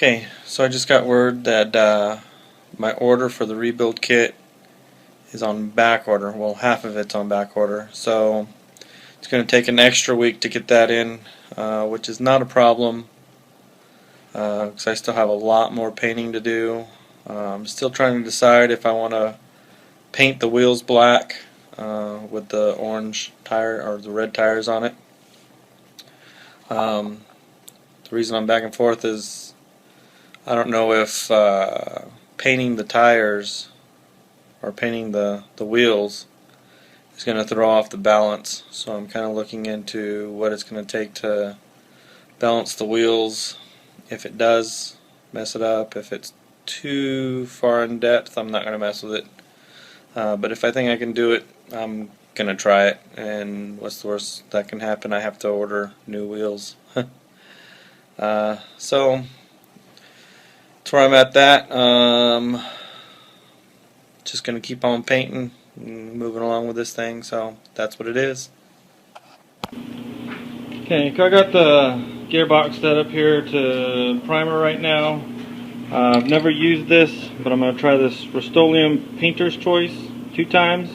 Okay, so I just got word that my order for the rebuild kit is on back order. Well, half of it's on back order, so it's going to take an extra week to get that in, which is not a problem because I still have a lot more painting to do. I'm still trying to decide if I want to paint the wheels black with the orange tire or the red tires on it. The reason I'm back and forth is I don't know if painting the tires or painting the wheels is going to throw off the balance. So I'm kind of looking into what it's going to take to balance the wheels. If it does mess it up, if it's too far in depth, I'm not going to mess with it. But if I think I can do it, I'm going to try it. And what's the worst that can happen? I have to order new wheels. So that's where I'm at that. Just going to keep on painting and moving along with this thing, so that's what it is. Okay, I got the gearbox set up here to primer right now. I've never used this, but I'm going to try this Rust-Oleum Painter's Choice 2 times.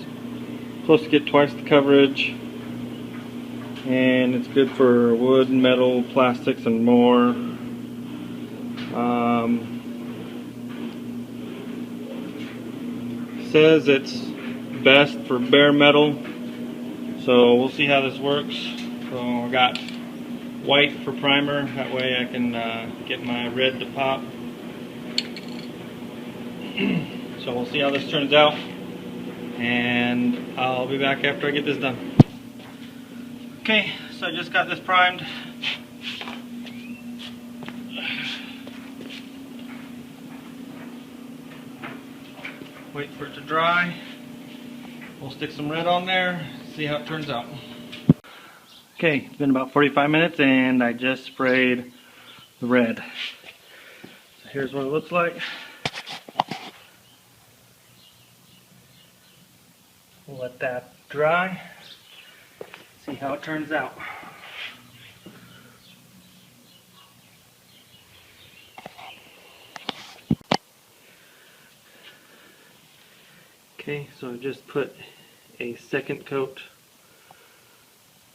Supposed to get twice the coverage, and it's good for wood, metal, plastics, and more. Says it's best for bare metal, so we'll see how this works. So I got white for primer, that way I can get my red to pop. So we'll see how this turns out, and I'll be back after I get this done. Okay, so I just got this primed. Wait for it to dry. We'll stick some red on there, see how it turns out. Okay, it's been about 45 minutes and I just sprayed the red. So here's what it looks like. We'll let that dry, see how it turns out. Okay, so I just put a second coat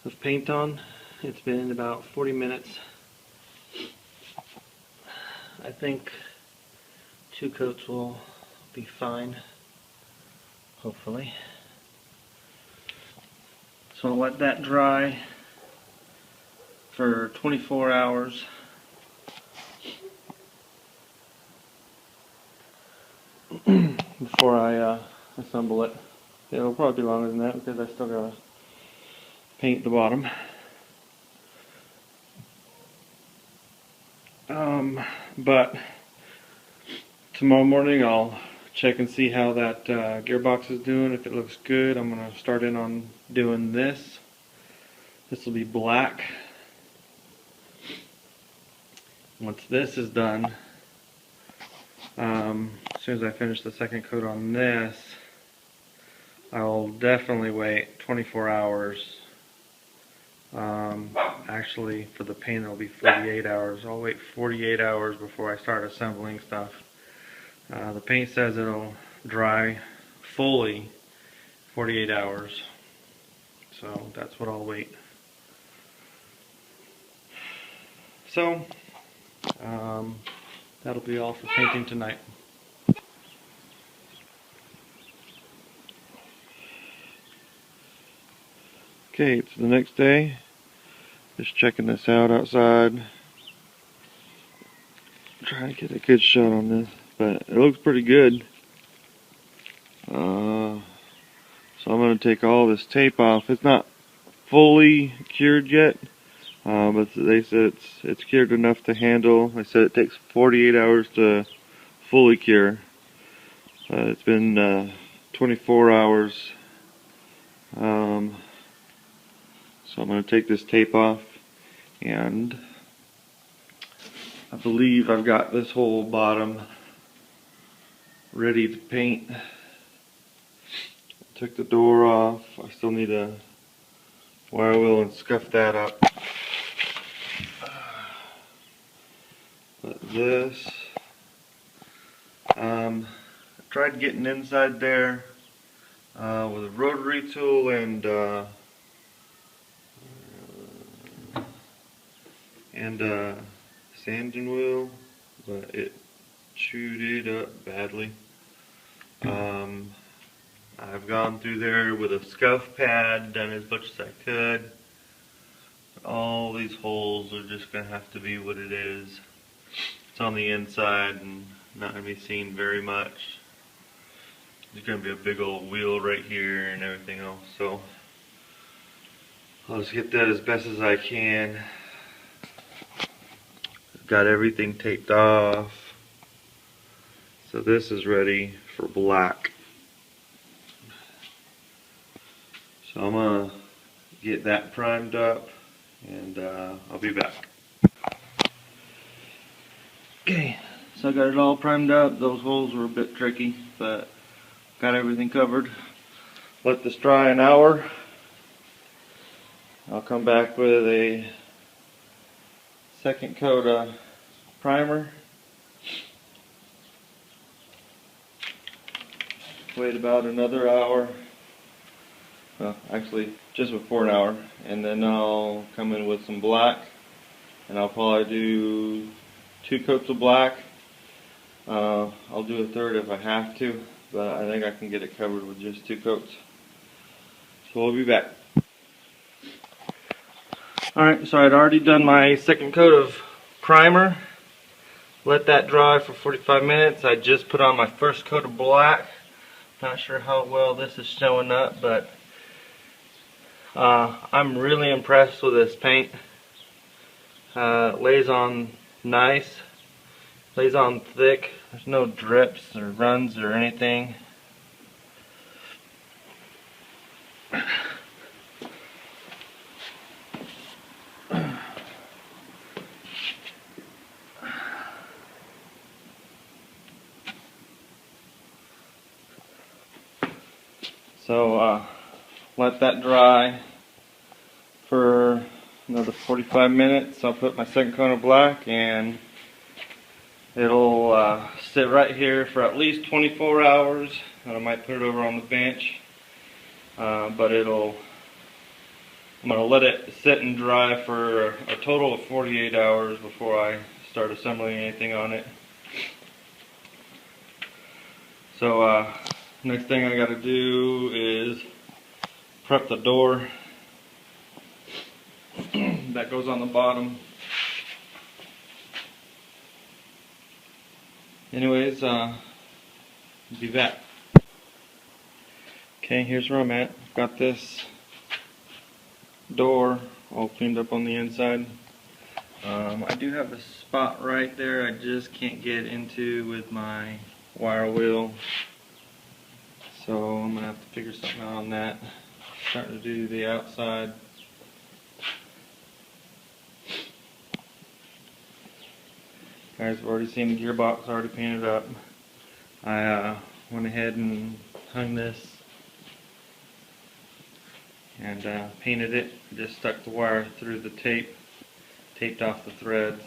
of paint on. It's been about 40 minutes. I think 2 coats will be fine, hopefully. So I'll let that dry for 24 hours. Before I assemble it. It'll probably be longer than that because I still gotta paint the bottom. But tomorrow morning I'll check and see how that gearbox is doing. If it looks good, I'm gonna start in on doing this. This will be black. Once this is done, as soon as I finish the second coat on this, I'll definitely wait 24 hours. Actually, for the paint it'll be 48 hours. I'll wait 48 hours before I start assembling stuff. The paint says it'll dry fully 48 hours. So that's what I'll wait. So, that'll be all for painting tonight. Okay, it's the next day. Just checking this out outside. Trying to get a good shot on this, but it looks pretty good. So I'm going to take all this tape off. It's not fully cured yet, but they said it's cured enough to handle. They said it takes 48 hours to fully cure. It's been 24 hours. So I'm going to take this tape off, and I believe I've got this whole bottom ready to paint. Took the door off. I still need to wire wheel and scuff that up. But this. I tried getting inside there with a rotary tool and sanding wheel, but it chewed it up badly. I've gone through there with a scuff pad, done as much as I could. All these holes are just going to have to be what it is. It's on the inside and not going to be seen very much. There's going to be a big old wheel right here and everything else, so I'll just get that as best as I can. Got everything taped off, so this is ready for black. So I'm going to get that primed up and I'll be back. Okay, so I got it all primed up. Those holes were a bit tricky, but got everything covered. Let this dry an hour. I'll come back with a second coat of primer. Wait about another hour. Well, actually just before an hour, and then I'll come in with some black, and I'll probably do 2 coats of black. I'll do a third if I have to, but I think I can get it covered with just 2 coats. So we'll be back. Alright, so I'd already done my second coat of primer. Let that dry for 45 minutes. I just put on my first coat of black. Not sure how well this is showing up, but I'm really impressed with this paint. It lays on nice, lays on thick. There's no drips or runs or anything. So let that dry for another 45 minutes. I'll put my second coat of black and it'll sit right here for at least 24 hours. I might put it over on the bench, but I'm going to let it sit and dry for a total of 48 hours before I start assembling anything on it. So next thing I got to do is prep the door that goes on the bottom. Anyways, be back. Okay, here's where I'm at. I've got this door all cleaned up on the inside. I do have a spot right there I just can't get into with my wire wheel, so I'm gonna have to figure something out on that. Starting to do the outside. Guys, I've already seen the gearbox already painted up. I went ahead and hung this and painted it. Just stuck the wire through the tape, taped off the threads,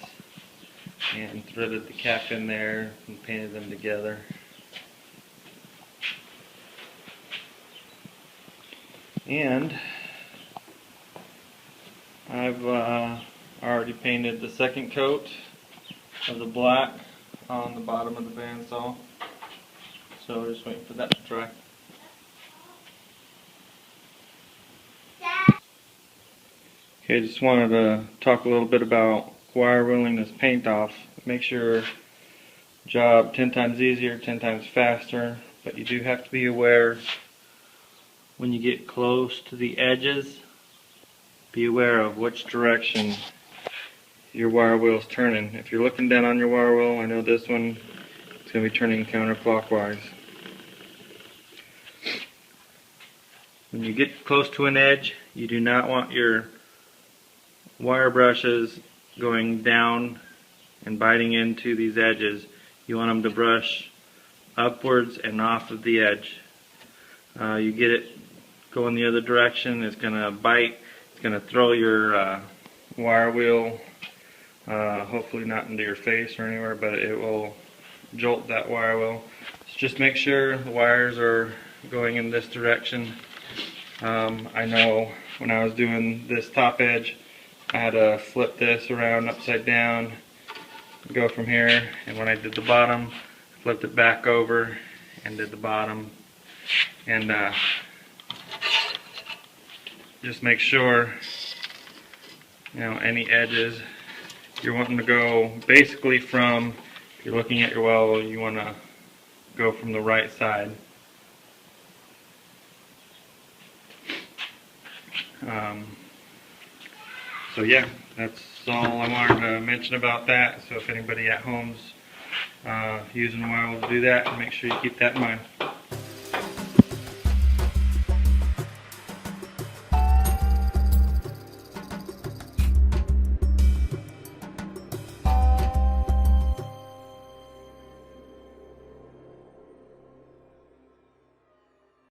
and threaded the cap in there and painted them together. And I've already painted the second coat of the black on the bottom of the bandsaw, so just waiting for that to dry. Okay, just wanted to talk a little bit about wire wheeling this paint off. It makes your job 10 times easier, 10 times faster, but you do have to be aware when you get close to the edges. Be aware of which direction your wire wheel is turning. If you're looking down on your wire wheel, I know this one is going to be turning counterclockwise. When you get close to an edge, you do not want your wire brushes going down and biting into these edges. You want them to brush upwards and off of the edge. You get it going the other direction, it's going to bite, it's going to throw your wire wheel hopefully not into your face or anywhere, but it will jolt that wire well. So just make sure the wires are going in this direction. I know when I was doing this top edge, I had to flip this around upside down, go from here, and when I did the bottom, flipped it back over and did the bottom. And just make sure, you know, any edges, you're wanting to go basically from, if you're looking at your well, you want to go from the right side. So yeah, that's all I wanted to mention about that. So if anybody at home's using a well to do that, make sure you keep that in mind.